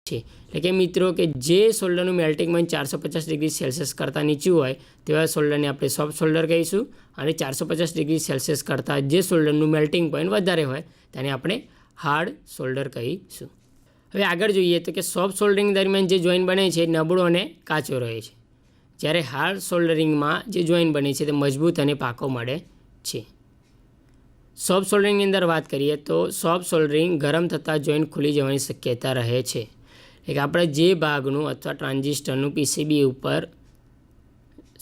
છે। એટલે કે મિત્રો કે જે સોલ્ડરનું મેલ્ટિંગ પોઈન્ટ 450 ડિગ્રી સેલ્સિયસ કરતાં નીચું હોય તેવા સોલ્ડરને આપણે સોફ્ટ સોલ્ડર કહીશું, અને 450 ડિગ્રી સેલ્સિયસ કરતાં જે સોલ્ડરનું મેલ્ટિંગ પોઈન્ટ વધારે હોય તેને આપણે હાર્ડ સોલ્ડર કહીશું। હવે આગળ જોઈએ તો કે સોફ્ટ સોલ્ડરિંગ દરમિયાન જે જોઈન્ટ બને છે નબળો અને કાચો રહે છે, જ્યારે હાર્ડ સોલ્ડરિંગમાં જે જોઈન્ટ બને છે તે મજબૂત અને પાકો મળે છે। સોફ્ટ સોલ્ડરિંગની અંદર વાત કરીએ તો સોફ્ટ સોલ્ડરિંગ ગરમ થતાં જોઈન્ટ ખુલી જવાની શક્યતા રહે છે। એટલે કે આપણે જે ભાગનું અથવા ટ્રાન્ઝિસ્ટરનું પીસીબી ઉપર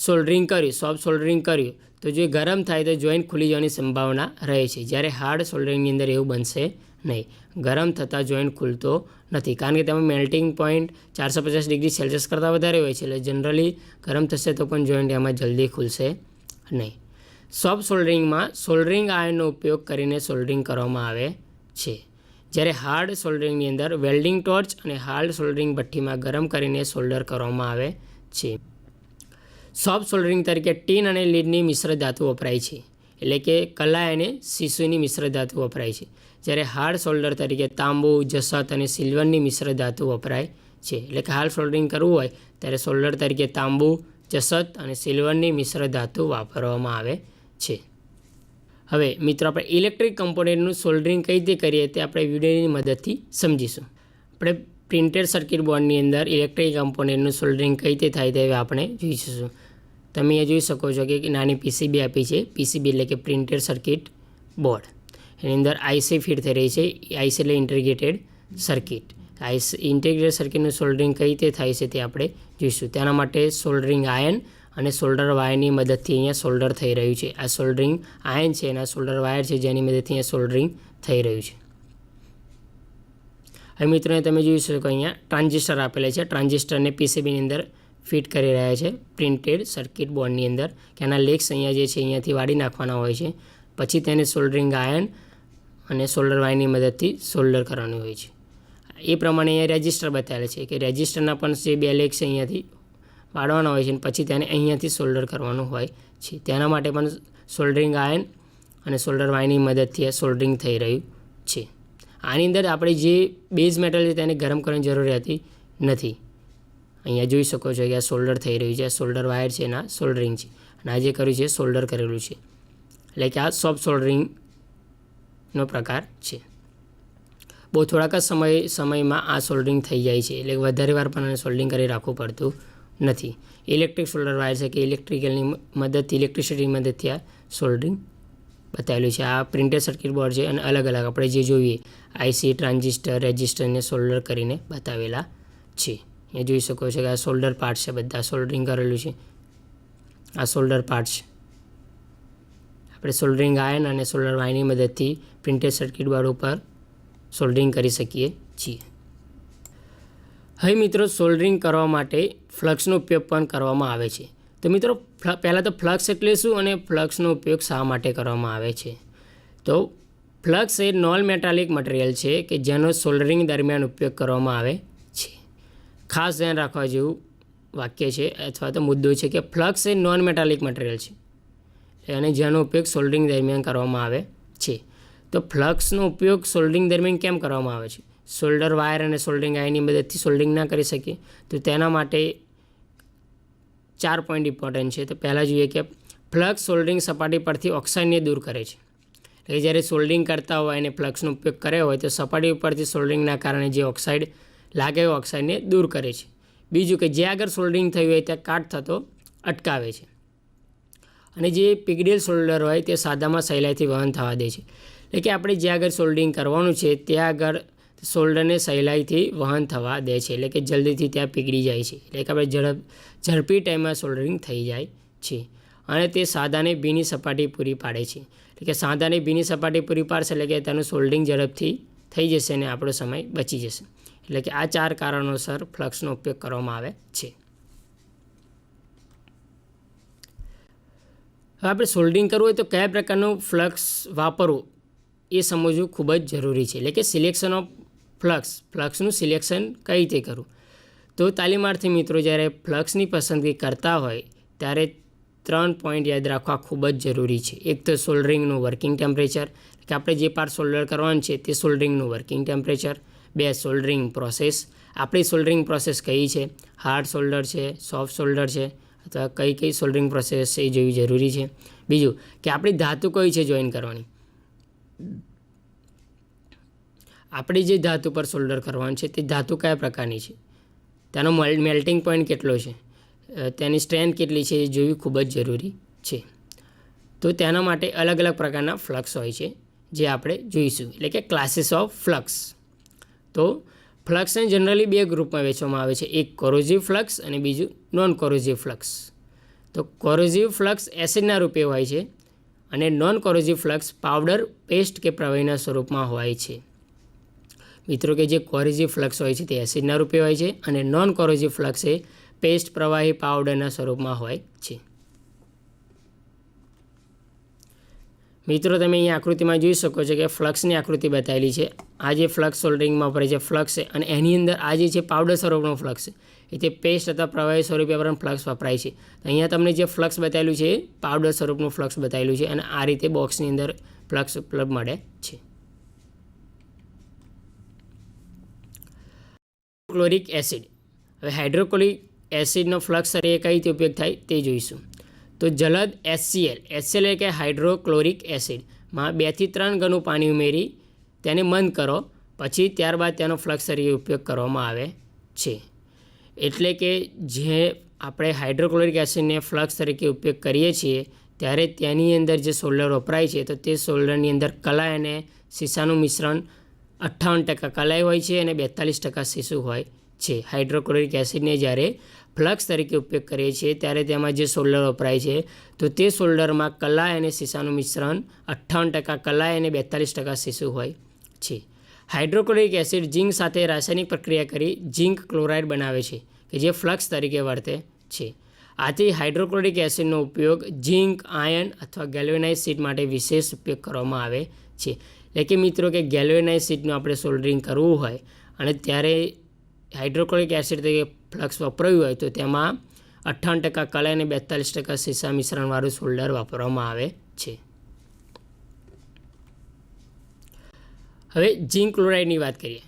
સોલ્ડરિંગ કર્યું, સોફ્ટ સોલ્ડરિંગ કર્યું, તો જો ગરમ થાય તો જોઈન્ટ ખુલી જવાની સંભાવના રહે છે, જ્યારે હાર્ડ સોલ્ડરિંગની અંદર એવું બનશે નહીં। ગરમ થતાં જોઈન્ટ ખુલતો નથી, કારણ કે તેમાં મેલ્ટિંગ પોઈન્ટ 450 ડિગ્રી સેલ્સિયસ કરતાં વધારે હોય છે, એટલે જનરલી ગરમ થશે તો પણ જોઈન્ટ એમાં જલ્દી ખુલશે નહીં। સોફ્ટ સોલ્ડરિંગમાં સોલ્ડરિંગ આયનનો ઉપયોગ કરીને સોલ્ડરિંગ કરવામાં આવે છે, જ્યારે હાર્ડ સોલ્ડરિંગની અંદર વેલ્ડિંગ ટોર્ચ અને હાર્ડ સોલ્ડરિંગ ભઠ્ઠીમાં ગરમ કરીને સોલ્ડર કરવામાં આવે છે। સોફ્ટ સોલ્ડરિંગ તરીકે ટીન અને લીડની મિશ્ર ધાતુ વપરાય છે, એટલે કે કલાય અને શીશુની મિશ્ર ધાતુ વપરાય છે, જ્યારે હાર્ડ સોલ્ડર તરીકે તાંબુ, જસત અને સિલ્વરની મિશ્ર ધાતુ વપરાય છે। એટલે કે હાર્ડ સોલ્ડરિંગ કરવું હોય ત્યારે સોલ્ડર તરીકે તાંબુ, જસત અને સિલ્વરની મિશ્ર ધાતુ વાપરવામાં આવે છે। હવે મિત્રો આપણે ઇલેક્ટ્રિક કમ્પોનન્ટનું સોલ્ડરિંગ કઈ રીતે કરીએ તે આપણે વિડીયોની મદદથી સમજીશું। આપણે પ્રિન્ટેડ સર્કિટ બોર્ડની અંદર ઇલેક્ટ્રિક કમ્પોનન્ટનું સોલ્ડરિંગ કઈ રીતે થાય તે આપણે જોઈશું। તમે અહીંયા જોઈ શકો છો કે નાની પીસીબી આપી છે, પીસીબી એટલે કે પ્રિન્ટેડ સર્કિટ બોર્ડ, એની અંદર આઈસી ફિટ થઈ રહી છે, આઈસી એટલે ઇન્ટિગ્રેટેડ સર્કિટ। ઇન્ટિગ્રેટેડ સર્કિટનું સોલ્ડરિંગ કઈ રીતે થાય છે તે આપણે જોઈશું। તેના માટે સોલ્ડરિંગ આયન અને સોલ્ડર વાયરની મદદથી અહીંયા સોલ્ડર થઈ રહ્યું છે। આ સોલ્ડરિંગ આયન છે અને આ સોલ્ડર વાયર છે જેની મદદથી અહીંયા સોલ્ડરિંગ થઈ રહ્યું છે। હવે મિત્રોને તમે જોઈ શકો અહીંયા ટ્રાન્ઝિસ્ટર આપેલા છે, ટ્રાન્ઝિસ્ટરને પીસીબીની અંદર ફિટ કરી રહ્યા છે પ્રિન્ટેડ સર્કિટ બોર્ડની અંદર, કે આના લેગ્સ અહીંયા જે છે અહીંયાથી વાળી નાખવાના હોય છે, પછી તેને સોલ્ડરિંગ આયન અને સોલ્ડર વાયરની મદદથી સોલ્ડર કરવાનું હોય છે। એ પ્રમાણે અહીંયા રેજિસ્ટર બતાવેલા છે કે રેજિસ્ટરના પણ જે બે લેગ્સ અહીંયાથી વાળવાના હોય છે અને પછી તેને અહીંયાથી સોલ્ડર કરવાનું હોય છે। તેના માટે પણ સોલ્ડરિંગ આયન અને સોલ્ડર વાયરની મદદથી આ સોલ્ડરિંગ થઈ રહ્યું છે। આની અંદર આપણે જે બેઝ મેટલ છે તેને ગરમ કરવાની જરૂર રહેતી નથી। અહીંયા જોઈ શકો છો કે આ સોલ્ડર થઈ રહ્યું છે, આ સોલ્ડર વાયર છે એના સોલ્ડરિંગ છે, અને આ જે કર્યું છે સોલ્ડર કરેલું છે, એટલે કે આ સોફ્ટ સોલ્ડરિંગનો પ્રકાર છે। બહુ થોડાક જ સમયમાં આ સોલ્ડરિંગ થઈ જાય છે, એટલે વધારે વાર પણ આને સોલ્ડરિંગ કરી રાખવું પડતું નથી। ઇલેક્ટ્રિક સોલ્ડર વાયર છે કે ઇલેક્ટ્રિકલની મદદથી, ઇલેક્ટ્રિસિટીની મદદથી આ સોલ્ડરિંગ બતાવેલું છે। આ પ્રિન્ટેડ સર્કિટ બોર્ડ છે અને અલગ અલગ આપણે જે જોઈએ આઈસી, ટ્રાન્ઝિસ્ટર, રેજિસ્ટરને સોલ્ડર કરીને બતાવેલા છે। એ જોઈ શકો છો કે આ સોલ્ડર પાર્ટ છે, બધા સોલ્ડરિંગ કરેલું છે, આ સોલ્ડર પાર્ટ છે। આપણે સોલ્ડરિંગ આયન અને સોલ્ડર વાયરની મદદથી પ્રિન્ટેડ સર્કિટ બોર્ડ ઉપર સોલ્ડરિંગ કરી શકીએ છીએ। હવે મિત્રો સોલ્ડરિંગ કરવા માટે ફ્લક્સનો ઉપયોગ પણ કરવામાં આવે છે। તો મિત્રો પહેલાં તો ફ્લક્સ એટલે શું અને ફ્લક્સનો ઉપયોગ શા માટે કરવામાં આવે છે? તો ફ્લક્સ એ નોન મેટાલિક મટીરિયલ છે કે જેનો સોલ્ડરિંગ દરમિયાન ઉપયોગ કરવામાં આવે છે। ખાસ ધ્યાન રાખવા જેવું વાક્ય છે અથવા તો મુદ્દો છે કે ફ્લક્સ એ નોન મેટાલિક મટીરિયલ છે અને જેનો ઉપયોગ સોલ્ડરિંગ દરમિયાન કરવામાં આવે છે। તો ફ્લક્સનો ઉપયોગ સોલ્ડરિંગ દરમિયાન કેમ કરવામાં આવે છે? સોલ્ડર વાયર અને સોલ્ડરિંગ આયનની મદદથી સોલ્ડરિંગ ના કરી શકીએ, તો તેના માટે 4 પોઈન્ટ ઇમ્પોર્ટન્ટ છે। તો પહેલાં જોઈએ કે ફ્લક્સ સોલ્ડરિંગ સપાટી પરથી ઓક્સાઇડને દૂર કરે છે, એટલે જ્યારે સોલ્ડરિંગ કરતા હોય અને ફ્લક્સનો ઉપયોગ કર્યો હોય તો સપાટી ઉપરથી સોલ્ડરિંગના કારણે જે ઓક્સાઇડ લાગે હોય ઓક્સાઇડને દૂર કરે છે। બીજું કે જે આગળ સોલ્ડરિંગ થયું હોય ત્યાં કાટ થતો અટકાવે છે, અને જે પીગળેલ સોલ્ડર હોય તે સાદામાં સહેલાઈથી વહન થવા દે છે। એટલે કે આપણે જે આગળ સોલ્ડરિંગ કરવાનું છે ત્યાં આગળ સોલ્ડરને સહેલાઈથી વહન થવા દે છે, એટલે કે જલ્દીથી ત્યાં પીગળી જાય છે, એટલે કે આપણે ઝડપી ટાઈમમાં સોલ્ડરિંગ થઈ જાય છે, અને તે સાદાને ભીની સપાટી પૂરી પાડે છે। એટલે કે સાદાને ભીની સપાટી પૂરી પાડશે એટલે કે તેનું સોલ્ડરિંગ ઝડપથી થઈ જશે અને આપણો સમય બચી જશે। એટલે કે આ 4 કારણોસર ફ્લક્સનો ઉપયોગ કરવામાં આવે છે। હવે આપણે સોલ્ડરિંગ કરવું હોય તો કયા પ્રકારનું ફ્લક્સ વાપરવું એ સમજવું ખૂબ જ જરૂરી છે। એટલે કે સિલેક્શન ઓફ ફ્લક્સનું સિલેક્શન કઈ રીતે કરવું? તો તાલીમાર્થી મિત્રો જ્યારે ફ્લક્સની પસંદગી કરતા હોય ત્યારે 3 પોઈન્ટ યાદ રાખવા ખૂબ જ જરૂરી છે। એક તો સોલ્ડરિંગનું વર્કિંગ ટેમ્પરેચર, કે આપણે જે પાર્ટ સોલ્ડર કરવાનું છે તે સોલ્ડરિંગનું વર્કિંગ ટેમ્પરેચર। 2 સોલ્ડરિંગ પ્રોસેસ, આપણી સોલ્ડરિંગ પ્રોસેસ કઈ છે, હાર્ડ સોલ્ડર છે, સોફ્ટ સોલ્ડર છે, અથવા કઈ સોલ્ડરિંગ પ્રોસેસ છે એ જોવી જરૂરી છે. બીજું કે આપણી ધાતુ કઈ છે જોઈન કરવાની, આપણી જે ધાતુ પર સોલ્ડર કરવાનું છે તે ધાતુ કયા પ્રકારની છે, તેનો મેલ્ટિંગ પોઈન્ટ કેટલો છે, તેની સ્ટ્રેન્થ કેટલી છે એ જોવી ખૂબ જ જરૂરી છે. તો તેના માટે અલગ અલગ પ્રકારના ફ્લક્સ હોય છે જે આપણે જોઈશું, એટલે કે ક્લાસીસ ઓફ ફ્લક્સ. તો ફ્લક્સને જનરલી 2 ગ્રુપમાં વહેંચવામાં આવે છે, એક કોરોઝિવ ફ્લક્સ અને બીજું નોન કોરોઝિવ ફ્લક્સ. તો કોરોઝિવ ફ્લક્સ એસિડના રૂપે હોય છે અને નોન કોરોઝિવ ફ્લક્સ પાવડર, પેસ્ટ કે પ્રવાહીના સ્વરૂપમાં હોય છે. મિત્રો કે જે કોરોઝિવ ફ્લક્સ હોય છે તે એસિડના રૂપે હોય છે અને નોન કોરોઝિવ ફ્લક્સ એ પેસ્ટ, પ્રવાહી, પાવડરના સ્વરૂપમાં હોય છે. મિત્રો તમે અહીંયા આકૃતિમાં જોઈ શકો છો કે ફ્લક્સની આકૃતિ બતાવેલી છે. આ જે ફ્લક્સ સોલ્ડરિંગમાં વપરાય છે ફ્લક્સ છે, અને એની અંદર આ જે છે પાવડર સ્વરૂપનો ફ્લક્સ છે, એ તે પેસ્ટ અથવા પ્રવાહી સ્વરૂપે પણ ફ્લક્સ વપરાય છે. અહીંયા તમને જે ફ્લક્સ બતાવેલું છે એ પાવડર સ્વરૂપનું ફ્લક્સ બતાવેલું છે અને આ રીતે બોક્સની અંદર ફ્લક્સ ઉપલબ્ધ મળે છે. ક્લોરિક એસિડ. હવે હાઇડ્રોક્લોરિક એસિડનો ફ્લક્સ એ કઈ રીતે ઉપયોગ થાય તે જોઈશું. તો જલદ HCl એટલે કે હાઇડ્રોક્લોરિક એસિડમાં 2 થી 3 ગણું પાણી ઉમેરી તેને મંદ કરો, પછી ત્યારબાદ તેનો ફ્લક્સ તરીકે ઉપયોગ કરવામાં આવે છે. એટલે કે જે આપણે હાઇડ્રોક્લોરિક એસિડને ફ્લક્સ તરીકે ઉપયોગ કરીએ છીએ ત્યારે તેની અંદર જે સોલ્ડર વપરાય છે તો તે સોલ્ડરની અંદર કલાઈ અને સીસાનું મિશ્રણ 58% કલાઈ હોય છે અને 42% સીસું હોય છે. હાઇડ્રોક્લોરિક એસિડને જ્યારે ફ્લક્સ તરીકે ઉપયોગ કરીએ છીએ ત્યારે તેમાં જે સોલ્ડર વપરાય છે તો તે સોલ્ડરમાં કલાઈ અને સીસાનું મિશ્રણ 58% કલાઈ અને 42% સીસું હોય છે. હાઇડ્રોક્લોરિક એસિડ ઝીંક સાથે રાસાયણિક પ્રક્રિયા કરી ઝીંક ક્લોરાઇડ બનાવે છે કે જે ફ્લક્સ તરીકે વર્તે છે. આથી હાઇડ્રોક્લોરિક એસિડનો ઉપયોગ ઝીંક, આયન અથવા ગેલ્વેનાઇઝ શીટ માટે વિશેષ ઉપયોગ કરવામાં આવે છે. એટલે કે મિત્રો કે ગેલ્વેનાઇઝ શીટનું આપણે સોલ્ડરિંગ કરવું હોય અને ત્યારે હાઇડ્રોક્લોરિક એસિડ તરીકે ફ્લક્સ વપરાયું હોય તો તેમાં 58% કલાઈ અને 42% સીસા મિશ્રણવાળું સોલ્ડર વાપરવામાં આવે છે. હવે ઝીંક ક્લોરાઇડની વાત કરીએ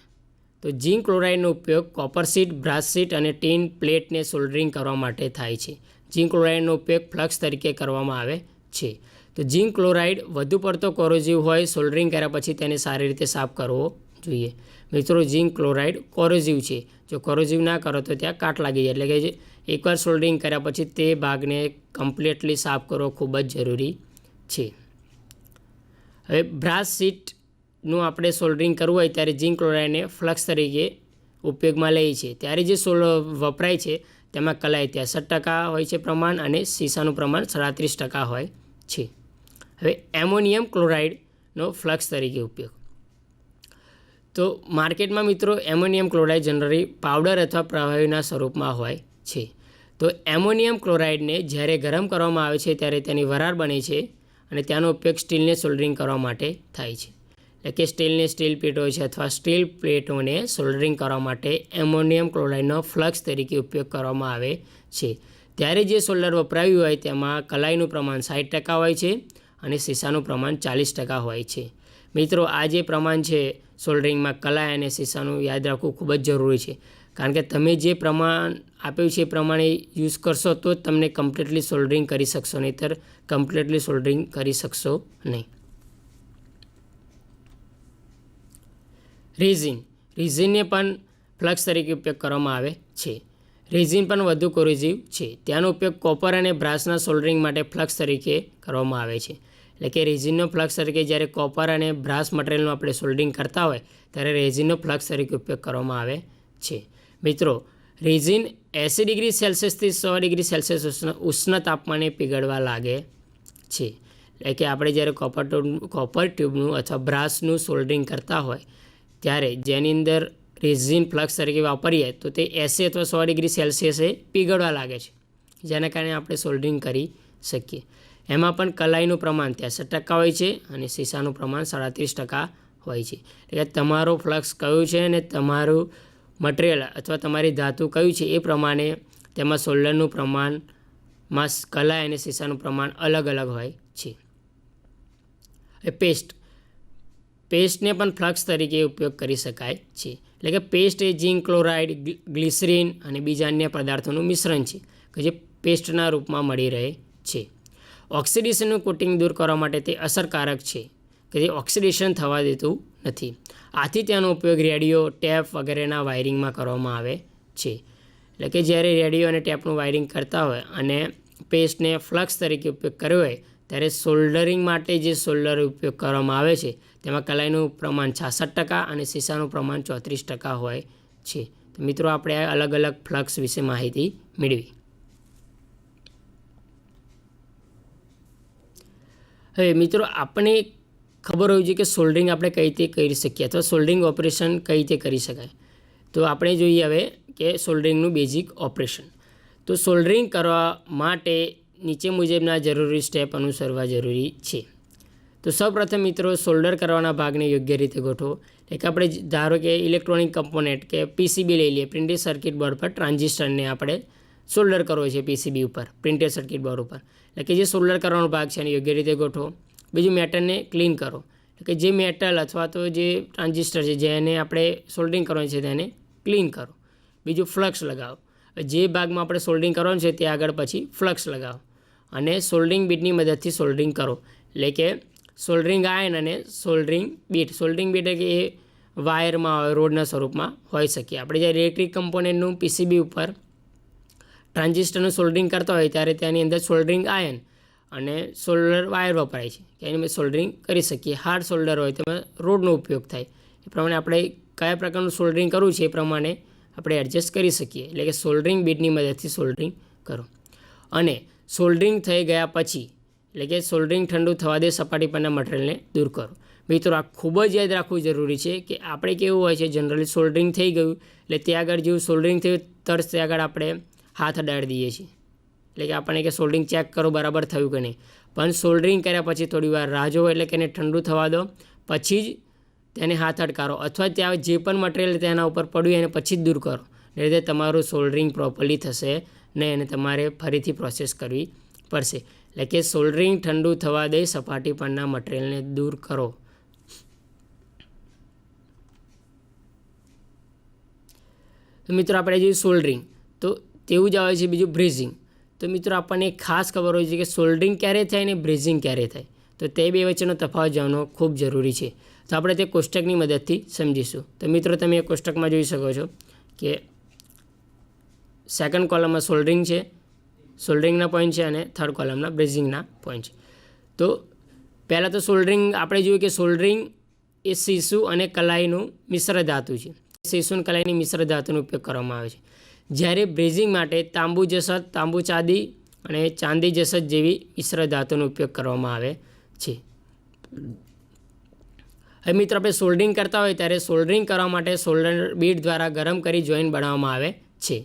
તો ઝીંક ક્લોરાઇડનો ઉપયોગ કોપર શીટ, બ્રાસ શીટ અને ટીન પ્લેટને સોલ્ડરિંગ કરવા માટે થાય છે. ઝીંક ક્લોરાઇડનો ઉપયોગ ફ્લક્સ તરીકે કરવામાં આવે છે. તો ઝીંક ક્લોરાઇડ વધુ પડતો કોરોઝિવ હોય, સોલ્ડરિંગ કર્યા પછી તેને સારી રીતે સાફ કરવો જોઈએ. મિત્રો ઝીંક ક્લોરાઇડ કોરોઝિવ છે, જો કોરોઝિવ ના કરો તો ત્યાં કાટ લાગી જાય, એટલે કે એકવાર સોલ્ડરિંગ કર્યા પછી તે ભાગને કમ્પ્લીટલી સાફ કરવો ખૂબ જ જરૂરી છે. હવે બ્રાસ શીટનું આપણે સોલ્ડરિંગ કરવું હોય ત્યારે ઝીંક ક્લોરાઇડને ફ્લક્સ તરીકે ઉપયોગમાં લઈએ છીએ. ત્યારે જે વપરાય છે તેમાં કલાઈ 63% હોય છે પ્રમાણ અને સીસાનું પ્રમાણ 37% હોય છે. હવે એમોનિયમ ક્લોરાઇડનો ફ્લક્સ તરીકે ઉપયોગ. તો માર્કેટમાં મિત્રો એમોનિયમ ક્લોરાઇડ જનરલી પાવડર અથવા પ્રવાહીના સ્વરૂપમાં હોય છે. તો એમોનિયમ ક્લોરાઇડને જ્યારે ગરમ કરવામાં આવે છે ત્યારે તેની વરાળ બને છે અને તેનો ઉપયોગ સ્ટીલને સોલ્ડરિંગ કરવા માટે થાય છે. એટલે કે સ્ટીલ પ્લેટો છે અથવા સ્ટીલ પ્લેટોને સોલ્ડરિંગ કરવા માટે એમોનિયમ ક્લોરાઇડનો ફ્લક્સ તરીકે ઉપયોગ કરવામાં આવે છે. ત્યારે જે સોલ્ડર વપરાયું હોય તેમાં કલાઈનું પ્રમાણ 60% હોય છે અને સીસાનું પ્રમાણ 40% હોય છે. મિત્રો આ જે પ્રમાણ છે સોલ્ડરિંગમાં કલાઈ અને સીસાનું યાદ રાખવું ખૂબ જ જરૂરી છે, કારણ કે તમે જે પ્રમાણ આપ્યું છે એ પ્રમાણે યુઝ કરશો તો જ તમને કમ્પ્લીટલી સોલ્ડરિંગ કરી શકશો, નહીંતર કમ્પ્લીટલી સોલ્ડરિંગ કરી શકશો નહીં. રેઝિનને પણ ફ્લક્સ તરીકે ઉપયોગ કરવામાં આવે છે. રેઝિન પણ વધુ કોરોઝિવ છે. તેનો ઉપયોગ કોપર અને બ્રાસના સોલ્ડરિંગ માટે ફ્લક્સ તરીકે કરવામાં આવે છે. એટલે કે રેઝિનનો ફ્લક્સ તરીકે જ્યારે કોપર અને બ્રાસ મટીરિયલનું આપણે સોલ્ડરિંગ કરતા હોય ત્યારે રેઝિનનો ફ્લક્સ તરીકે ઉપયોગ કરવામાં આવે છે. મિત્રો રેઝિન 80 ડિગ્રી સેલ્સિયસથી 100 ડિગ્રી સેલ્સિયસ ઉષ્ણ તાપમાને પીગળવા લાગે છે. એટલે કે આપણે જ્યારે કોપર ટ્યુબનું અથવા બ્રાસનું સોલ્ડરિંગ કરતા હોય ત્યારે જેની અંદર રેઝિન ફ્લક્સ તરીકે વાપરીએ તો તે 80 અથવા 100 ડિગ્રી સેલ્સિયસે પીગળવા લાગે છે, જેના કારણે આપણે સોલ્ડરિંગ કરી શકીએ. એમાં પણ કલાઈનું પ્રમાણ 63% હોય છે અને સીસાનું પ્રમાણ 37% હોય છે. એટલે તમારો ફ્લક્સ કયું છે અને તમારું મટીરિયલ અથવા તમારી ધાતુ કયું છે એ પ્રમાણે તેમાં સોલ્ડરનું પ્રમાણમાં કલાઈ અને સીસાનું પ્રમાણ અલગ અલગ હોય છે. પેસ્ટને પણ ફ્લક્સ તરીકે ઉપયોગ કરી શકાય છે. એટલે કે પેસ્ટ એ ઝિંક ક્લોરાઇડ, ગ્લિસરીન અને બીજા અન્ય પદાર્થોનું મિશ્રણ છે કે જે પેસ્ટના રૂપમાં મળી રહે છે. ઓક્સિડેશનનું કોટિંગ દૂર કરવા માટે તે અસરકારક છે કે જે ઓક્સિડેશન થવા દેતું નથી. આથી તેનો ઉપયોગ રેડિયો, ટેપ વગેરેના વાયરિંગમાં કરવામાં આવે છે. એટલે કે જ્યારે રેડિયો અને ટેપનું વાયરિંગ કરતા હોય અને પેસ્ટને ફ્લક્સ તરીકે ઉપયોગ કર્યો હોય ત્યારે સોલ્ડરિંગ માટે જે સોલ્ડર ઉપયોગ કરવામાં આવે છે તેમાં કલાઈનું પ્રમાણ 66% અને સીસાનું પ્રમાણ 34% હોય છે. તો મિત્રો આપણે આ અલગ અલગ ફ્લક્સ વિશે માહિતી મેળવી. હવે મિત્રો આપણે ખબર હોવી જોઈએ કે સોલ્ડરિંગ આપણે કઈ રીતે કરી શકીએ અથવા સોલ્ડરિંગ ઓપરેશન કઈ રીતે કરી શકાય. તો આપણે જોઈએ હવે કે સોલ્ડરિંગનું બેઝિક ઓપરેશન. તો સોલ્ડરિંગ કરવા માટે નીચે મુજબના જરૂરી સ્ટેપ અનુસરવા જરૂરી છે. તો સૌપ્રથમ મિત્રો સોલ્ડર કરવાના ભાગને યોગ્ય રીતે ગોઠવો. એટલે કે આપણે ધારો કે ઇલેક્ટ્રોનિક કમ્પોનેન્ટ કે પીસીબી લઈ લઈએ. પ્રિન્ટેડ સર્કિટ બોર્ડ પર ટ્રાન્ઝિસ્ટરને આપણે સોલ્ડર કરવો છે પીસીબી ઉપર, પ્રિન્ટેડ સર્કિટ બોર્ડ ઉપર. એટલે કે જે સોલ્ડર કરવાનો ભાગ છે એને યોગ્ય રીતે ગોઠવો. બીજું મેટલને ક્લીન કરો. એટલે કે જે મેટલ અથવા તો જે ટ્રાન્ઝિસ્ટર છે જેને આપણે સોલ્ડરિંગ કરવાનું છે તેને ક્લીન કરો. બીજું ફ્લક્સ લગાવો. જે ભાગમાં આપણે સોલ્ડરિંગ કરવાનું છે તે આગળ પછી ફ્લક્સ લગાવો અને સોલ્ડરિંગ બીટની મદદથી સોલ્ડરિંગ કરો. એટલે કે સોલ્ડરિંગ આયર્ન અને સોલ્ડરિંગ બીટ. સોલ્ડરિંગ બીટ એટલે કે એ વાયરમાં રોડના સ્વરૂપમાં હોઈ શકે. આપણે જ્યારે ઇલેક્ટ્રિક કમ્પોનેન્ટનું પીસીબી ઉપર ટ્રાન્ઝિસ્ટરનું સોલ્ડરિંગ કરતા હોય ત્યારે તેની અંદર સોલ્ડરિંગ આયર્ન અને સોલ્ડર વાયર વપરાય છે કે એની અંદર સોલ્ડરિંગ કરી શકીએ. હાર્ડ સોલ્ડર હોય તેમાં રોડનો ઉપયોગ થાય. એ પ્રમાણે આપણે કયા પ્રકારનું સોલ્ડરિંગ કરવું છે એ પ્રમાણે આપણે એડજસ્ટ કરી શકીએ. એટલે કે સોલ્ડરિંગ બીટની મદદથી સોલ્ડરિંગ કરો. અને સોલ્ડરિંગ થઈ ગયા પછી એટલે કે સોલ્ડરિંગ ઠંડુ થવા દે સપાટી પરના મટીરિયલને દૂર કરો. મિત્રો આ ખૂબ જ યાદ રાખવું જરૂરી છે કે આપણે કેવું હોય છે જનરલી સોલ્ડરિંગ થઈ ગયું એટલે ત્યાં આગળ જેવું સોલ્ડરિંગ થયું તરત ત્યાં આગળ આપણે હાથ અડાડી દઈએ છીએ. એટલે કે આપણને કે સોલ્ડરિંગ ચેક કરો બરાબર થયું કે નહીં. પણ સોલ્ડરિંગ કર્યા પછી થોડી વાર રાહ જોવો. એટલે કે એને ઠંડુ થવા દો પછી જ તેને હાથ અટકારો અથવા ત્યાં જે પણ મટીરિયલ તેના ઉપર પડ્યું એને પછી જ દૂર કરો. એ રીતે તમારું સોલ્ડરિંગ પ્રોપરલી થશે નહીં અને તમારે ફરીથી પ્રોસેસ કરવી પડશે. એટલે કે સોલ્ડરિંગ ઠંડુ થવા દે સપાટી પરના મટીરિયલને દૂર કરો. તો મિત્રો આપણે જોઈએ સોલ્ડરિંગ તો તેવું જ આવે છે બીજું બ્રેઝિંગ. તો મિત્રો આપણને ખાસ ખબર હોય છે કે સોલ્ડરિંગ ક્યારે થાય અને બ્રેઝિંગ ક્યારે થાય. તો તે બે વચ્ચેનો તફાવત જાણવો ખૂબ જરૂરી છે. તો આપણે તે કોષ્ટકની મદદથી સમજીશું. તો મિત્રો તમે એ કોષ્ટકમાં જોઈ શકો છો કે સેકન્ડ કોલમમાં સોલ્ડરિંગ છે, સોલ્ડરિંગના પોઈન્ટ છે અને થર્ડ કોલમના બ્રેઝિંગના પોઈન્ટ છે. તો પહેલાં તો સોલ્ડરિંગ આપણે જોયું કે સોલ્ડરિંગ એ સીસુ અને કલાઈનું મિશ્ર ધાતુ છે. સીસુ અને કલાઈની મિશ્ર ધાતુનો ઉપયોગ કરવામાં આવે છે. જ્યારે બ્રેઝિંગ માટે તાંબુ જસત, તાંબુ ચાંદી અને ચાંદી જસત જેવી મિશ્ર ધાતુનો ઉપયોગ કરવામાં આવે છે. હવે મિત્રો આપણે સોલ્ડરિંગ કરતા હોય ત્યારે સોલ્ડરિંગ કરવા માટે સોલ્ડર બીડ દ્વારા ગરમ કરી જોઈન્ટ બનાવવામાં આવે છે.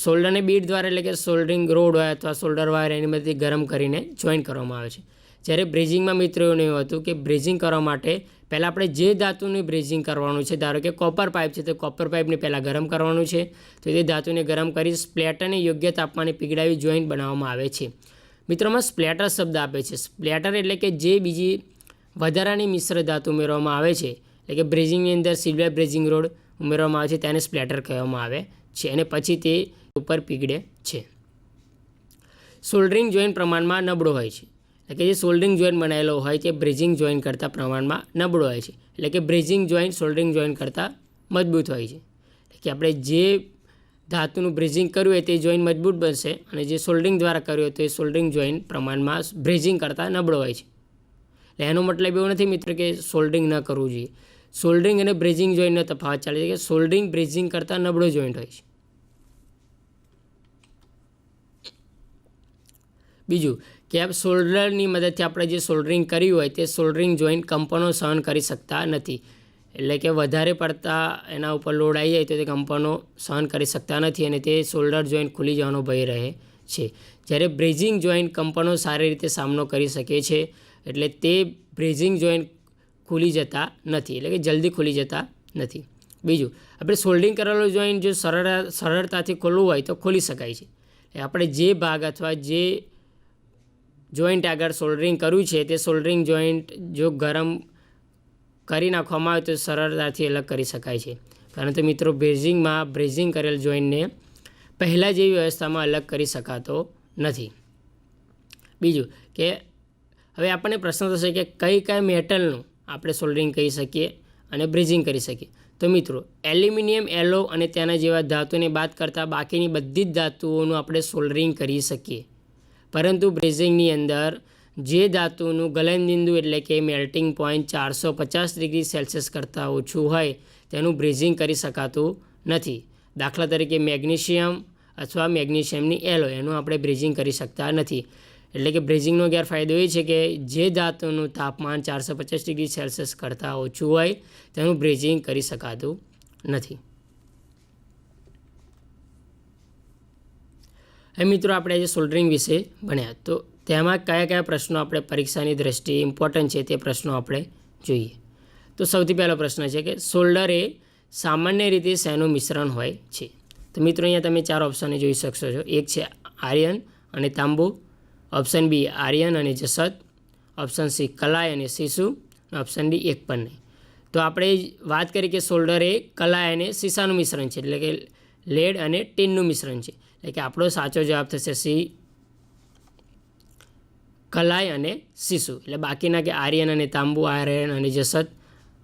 સોલ્ડરને બીડ દ્વારા એટલે કે સોલ્ડરિંગ રોડ હોય અથવા સોલ્ડર વાયર એની મદદથી ગરમ કરીને જોઈન્ટ કરવામાં આવે છે. જ્યારે બ્રેઝિંગમાં મિત્રો એવું નહીં હોતું કે બ્રેઝિંગ કરવા માટે પહેલાં આપણે જે ધાતુનું બ્રેઝિંગ કરવાનું છે ધારો કે કોપર પાઇપ છે તો કોપર પાઇપને પહેલાં ગરમ કરવાનું છે. તો તે ધાતુને ગરમ કરી સ્પ્લેટરને યોગ્ય તાપમાને પીગળાવી જોઈન્ટ બનાવવામાં આવે છે. મિત્રોમાં સ્પ્લેટર શબ્દ આપે છે. સ્પ્લેટર એટલે કે જે બીજી વધારાની મિશ્ર ધાતુ ઉમેરવામાં આવે છે એટલે કે બ્રેઝિંગની અંદર સિલ્વર બ્રેઝિંગ રોડ ઉમેરવામાં આવે છે તેને સ્પ્લેટર કહેવામાં આવે છે અને પછી તે ઉપર પીગળે છે. સોલ્ડરિંગ જોઈન્ટ પ્રમાણમાં નબળો હોય છે. એટલે કે જે સોલ્ડરિંગ જોઈન્ટ બનાવેલો હોય તે બ્રેઝિંગ જોઈન્ટ કરતાં પ્રમાણમાં નબળો હોય છે. એટલે કે બ્રેઝિંગ જોઈન્ટ સોલ્ડરિંગ જોઈન્ટ કરતાં મજબૂત હોય છે. એટલે કે આપણે જે ધાતુનું બ્રેઝિંગ કર્યું હોય તે જોઈન્ટ મજબૂત બનશે અને જે સોલ્ડરિંગ દ્વારા કર્યું હોય તો એ સોલ્ડરિંગ જોઈન્ટ પ્રમાણમાં બ્રેઝિંગ કરતાં નબળો હોય છે. એટલે એનો મતલબ એવો નથી મિત્રો કે સોલ્ડરિંગ ન કરવું જોઈએ. સોલ્ડરિંગ અને બ્રેઝિંગ જોઈન્ટનો તફાવત ચાલે છે કે સોલ્ડરિંગ બ્રેઝિંગ કરતાં નબળો જોઈન્ટ હોય છે. બીજું કે આ સોલ્ડરની મદદથી આપણે જે સોલ્ડરિંગ કર્યું હોય તે સોલ્ડરિંગ જોઈન્ટ કંપનો સહન કરી શકતા નથી. એટલે કે વધારે પડતા એના ઉપર લોડ આવી જાય તો તે કંપનો સહન કરી શકતા નથી અને તે સોલ્ડર જોઈન્ટ ખુલી જવાનો ભય રહે છે. જ્યારે બ્રેઝિંગ જોઈન્ટ કંપનો સારી રીતે સામનો કરી શકે છે એટલે તે બ્રેઝિંગ જોઈન્ટ ખુલી જતા નથી એટલે કે જલ્દી ખુલી જતા નથી. બીજું આપણે સોલ્ડરિંગ કરેલો જોઈન્ટ જો સરળતાથી ખોલવું હોય તો ખોલી શકાય છે. આપણે જે ભાગ અથવા જે જોઈન્ટ આગળ સોલ્ડરિંગ કર્યું છે તે સોલ્ડરિંગ જોઈન્ટ જો ગરમ કરી નાખવામાં આવે તો સરળતાથી અલગ કરી શકાય છે. પરંતુ મિત્રો બ્રેઝિંગ કરેલ જોઈન્ટને પહેલાં જેવી વ્યવસ્થામાં અલગ કરી શકાતો નથી. બીજું કે હવે આપણને પ્રશ્ન થશે કે કઈ મેટલનું આપણે સોલ્ડરિંગ કરી શકીએ અને બ્રેઝિંગ કરી શકીએ. તો મિત્રો એલ્યુમિનિયમ એલો અને તેના જેવા ધાતુને બાદ કરતાં બાકીની બધી જ ધાતુઓનું આપણે સોલ્ડરિંગ કરી શકીએ. પરંતુ બ્રેઝિંગની અંદર જે ધાતુનું ગલનબિંદુ એટલે કે મેલ્ટિંગ પોઈન્ટ 450 ડિગ્રી સેલ્સિયસ કરતાં ઓછું હોય તેનું બ્રેઝિંગ કરી શકાતું નથી. દાખલા તરીકે મેગ્નેશિયમ અથવા મેગ્નેશિયમની એલો એનું આપણે બ્રેઝિંગ કરી શકતા નથી. એટલે કે બ્રેઝિંગનો ગેરફાયદો એ છે કે જે ધાતુનું તાપમાન 450 ડિગ્રી સેલ્સિયસ કરતાં ઓછું હોય તેનું બ્રેઝિંગ કરી શકાતું નથી. હવે મિત્રો આપણે આજે સોલ્ડરિંગ વિશે ભણ્યા, તો તેમાં કયા પ્રશ્નો આપણે પરીક્ષાની દ્રષ્ટિએ ઇમ્પોર્ટન્ટ છે તે પ્રશ્નો આપણે જોઈએ. તો સૌથી પહેલો પ્રશ્ન છે કે સોલ્ડર એ સામાન્ય રીતે શેનું મિશ્રણ હોય છે? તો મિત્રો અહીંયા તમે 4 ઓપ્શનને જોઈ શકશો છો. એક છે આયર્ન અને તાંબુ, ઓપ્શન બી આર્યન અને જસત, ઓપ્શન સી કલાય અને સીસુ, ઓપ્શન ડી એક પણ નહીં. તો આપણે વાત કરી કે સોલ્ડર એ કલાય અને સીસાનું મિશ્રણ છે, એટલે કે લેડ અને ટીનનું મિશ્રણ છે. એટલે કે આપણો સાચો જવાબ થશે સી કલાય અને સીસુ. એટલે બાકીના કે આર્યન અને તાંબુ, આયર્ન અને જસત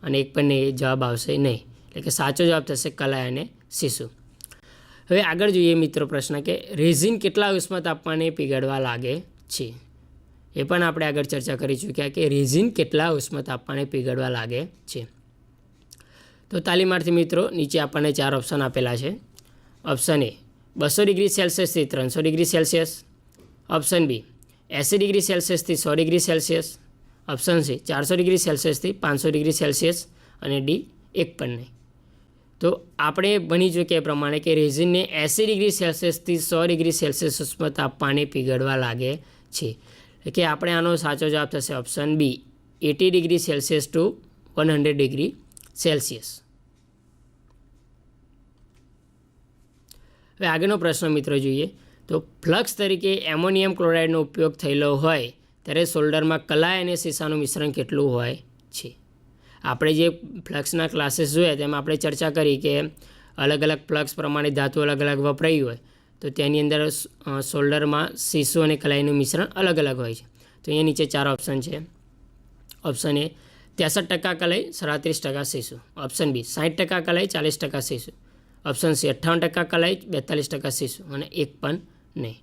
અને એક પણ નહીં જવાબ આવશે નહીં. એટલે કે સાચો જવાબ થશે કલાય અને સીસુ. હવે આગળ જોઈએ મિત્રો પ્રશ્ન કે રેઝિન કેટલા ઉષ્મા તાપમાને પીગળવા લાગે છે? એ પણ આપણે આગળ ચર્ચા કરી ચૂક્યા કે રેઝિન કેટલા ઉષ્મા તાપમાને પીગળવા લાગે છે. તો તાલીમાર્થી મિત્રો નીચે આપણને 4 ઓપ્શન આપેલા છે. ઓપ્શન એ 200 ડિગ્રી સેલ્સિયસથી 300 degree Celsius, option B 80 degree સેલ્સિયસથી 100 degree Celsius, option C 400 degree સેલ્સિયસથી 500 ડિગ્રી સેલ્સિયસ અને ડી એક પણ નહીં. તો આપણે ભણી ચૂક્યા એ પ્રમાણે કે રેઝિનને 80 ડિગ્રી સેલ્સિયસથી 100 ડિગ્રી સેલ્સિયસ ઉષ્મા તાપમાને પીગળવા લાગે છે. એટલે કે આપણે આનો સાચો જવાબ થશે option B 80 degree Celsius to 100 degree Celsius. હવે આગળનો પ્રશ્ન મિત્રો જોઈએ તો ફ્લક્સ તરીકે એમોનિયમ ક્લોરાઇડનો ઉપયોગ થયેલો હોય ત્યારે સોલ્ડરમાં કલાય અને સીસાનું મિશ્રણ કેટલું હોય છે? આપણે જે ફ્લક્સના ક્લાસીસ જોયા તેમાં આપણે ચર્ચા કરી કે અલગ અલગ ફ્લક્સ પ્રમાણે ધાતુ અલગ અલગ વપરાઈ હોય તો તેની અંદર સોલ્ડરમાં સીસુ અને કલાયનું મિશ્રણ અલગ અલગ હોય છે. તો અહીંયા નીચે 4 ઓપ્શન છે. ઓપ્શન એ 63% કલાઈ, 37% સીસુ, ઓપ્શન બી 60% કલાઈ, 40% સીસુ, ઓપ્શન સી 58% કલાઈ, 42% સીસુ અને એક પણ નહીં.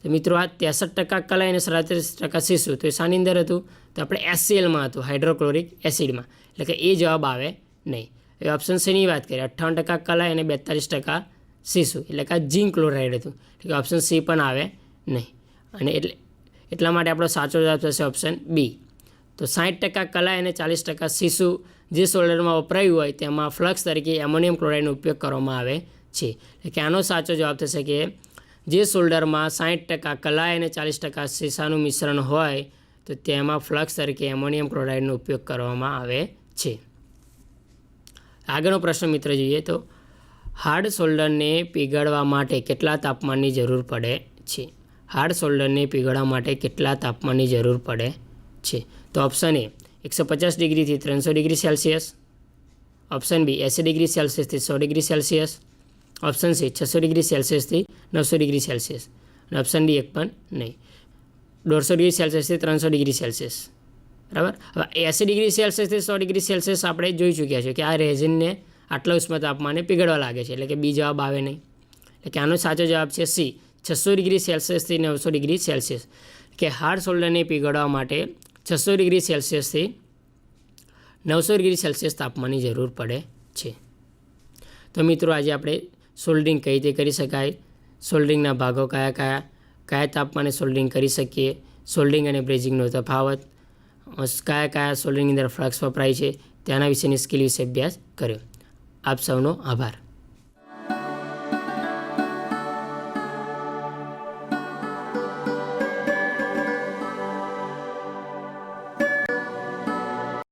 તો મિત્રો આ 63% કલાઈ અને 37% સીસુ તો એ શાની અંદર હતું? તો આપણે HClમાં હતું, હાઇડ્રોક્લોરિક એસિડમાં. એટલે કે એ જવાબ આવે નહીં. એ ઓપ્શન સીની વાત કરીએ 58% કલાઈ અને 42% સીસુ એટલે કે આ ઝિંક ક્લોરાઇડ હતું. એટલે કે ઓપ્શન સી પણ આવે નહીં. અને એટલા માટે આપણો સાચો જવાબ થશે ઓપ્શન બી. તો 60% કલાઈ અને 40% સીસુ જે સોલ્ડરમાં વપરાયું હોય તેમાં ફ્લક્સ તરીકે એમોનિયમ ક્લોરાઇડનો ઉપયોગ કરવામાં આવે છે. એટલે કે આનો સાચો જવાબ થશે કે જે સોલ્ડરમાં 60% કલાઈ અને 40% સીસાનું મિશ્રણ હોય તો તેમાં ફ્લક્સ તરીકે એમોનિયમ ક્લોરાઇડનો ઉપયોગ કરવામાં આવે છે. આગળનો પ્રશ્ન મિત્ર જોઈએ તો હાર્ડ સોલ્ડરને પીગળવા માટે કેટલા તાપમાનની જરૂર પડે છે? હાર્ડ સોલ્ડરને પીગળવા માટે કેટલા તાપમાનની જરૂર પડે છે? તો ઓપ્શન એ 150 ડિગ્રીથી 300 degree Celsius, option B 80 degree સેલ્સિયસથી 100 degree Celsius, option C 600 degree સેલ્સિયસથી 900 ડિગ્રી સેલ્સિયસ અને ઓપ્શન ડી એક પણ નહીં. 150 ડિગ્રી સેલ્સિયસથી 300 ડિગ્રી સેલ્સિયસ. બરાબર. હવે 80 ડિગ્રી સેલ્સિયસથી 100 ડિગ્રી સેલ્સિયસ આપણે જોઈ ચૂક્યા છે કે આ રેઝિનને આટલા ઉષ્મા તાપમાને પીગળવા લાગે છે. એટલે કે બી જવાબ આવે નહીં. એટલે કે આનો સાચો જવાબ છે સી 600 ડિગ્રી સેલ્સિયસથી 900 ડિગ્રી સેલ્સિયસ. કે હાર્ડ સોલ્ડરને પીગળવા માટે 600 ડિગ્રી સેલ્સિયસથી 900 ડિગ્રી સેલ્સિયસ તાપમાનની જરૂર પડે છે. તો મિત્રો આજે આપણે સોલ્ડરિંગ કઈ રીતે કરી શકાય, સોલ્ડરિંગના ભાગો કયા તાપમાને સોલ્ડરિંગ કરી શકીએ, સોલ્ડરિંગ અને બ્રેઝિંગનો તફાવત, કયા સોલ્ડરિંગની અંદર ફ્લક્સ વપરાય છે તેના વિશેની સ્કિલ વિશે અભ્યાસ કર્યો. આપ સૌનો આભાર.